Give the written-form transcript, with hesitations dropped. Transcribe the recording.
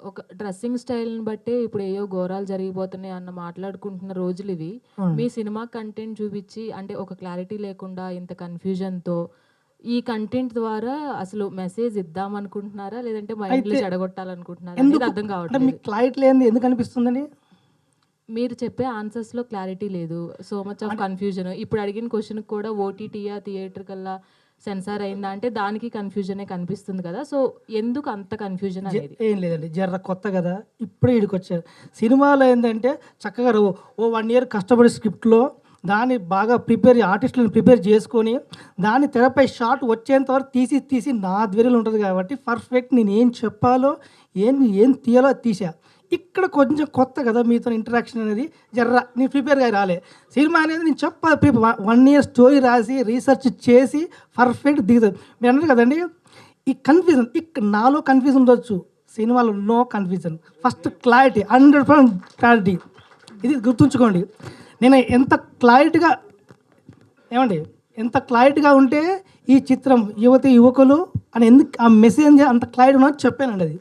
ఒక డ్రెస్సింగ్ స్టైల్‌ని బట్టే ఇప్పుడు ఏయో ఘోరాలు జరిగిపోతున్నాయి అన్న మాట్లాడుకుంటున్న రోజులివి. మీ అవునండి. సినిమా కంటెంట్ చూపిచ్చి అంటే ఒక క్లారిటీ లేకుండా ఇంత కన్‌ఫ్యూజన్‌తో ఈ కంటెంట్ ద్వారా అసలు మెసేజ్ ఇద్దామనుకుంటున్నారా? లేదంటే మైండ్‌లు అయితే చెడగొట్టాలనుకుంటున్నారా అనేది ఎందుకు అర్థం అంటే కావట్లేదు. మీకు క్లారిటీ లేనిది ఎందుకు అనిపిస్తుందండి? మీరు చెప్పే ఆన్సర్స్‌లో క్లారిటీ లేదు. సో మచ్ ఆఫ్ అంటే కన్‌ఫ్యూజన్. ఇప్పుడు అడిగిన క్వెషన్‌కి కూడా ఓటీటీయా, థియేట్రికల్లా, సెన్సార్ అయిందా అంటే దానికి కన్‌ఫ్యూజనే కనిపిస్తుంది కదా! సో ఎందుకు అంత కన్‌ఫ్యూజన్ అనేది? ఏం లేదండి. జర్ర కొత్త గదా! ఇప్పుడే ఈడికొచ్చారు. సినిమాలో ఏందంటే చక్కగా ఓ 1 ఇయర్ కష్టపడి స్క్రిప్ట్‌లో దాన్ని బాగా ఆర్టిస్టులను ప్రిపేర్ చేసుకొని, దాన్ని తెరపై షాట్ వచ్చేంత వరకు తీసి నా ధ్వనిలో ఉంటది కాబట్టి పర్ఫెక్ట్ నేనేం చెప్పాలో, ఏం తీయాలో అది తీశా. ఇక్కడ కొంచెం కొత్త గదా! మీతోని ఇంటరాక్షన్ అనేది నేను ప్రిపేర్‌గా రాలే. సినిమా అనేది నేను చెప్పాలి 1 ఇయర్ స్టోరీ రాసి, రీసెర్చ్ చేసి పర్ఫెక్ట్ దిగుతది. మీరన్నారు కదండీ! ఈ కన్‌ఫ్యూజన్ నాలో కన్‌ఫ్యూజన్ ఉండొచ్చు. సినిమాలో no confusion. First clarity 100% clarity. ఇది గుర్తుంచుకోండి. నేను ఎంత క్లారిటీగా ఏమండి? ఎంత క్లారిటీగా ఉంటే ఈ చిత్రం యువతి, యువకులు అని ఎందుకు ఆ మెసేజ్ అంత క్లారిటీ ఉన్నది చెప్పానండి అది.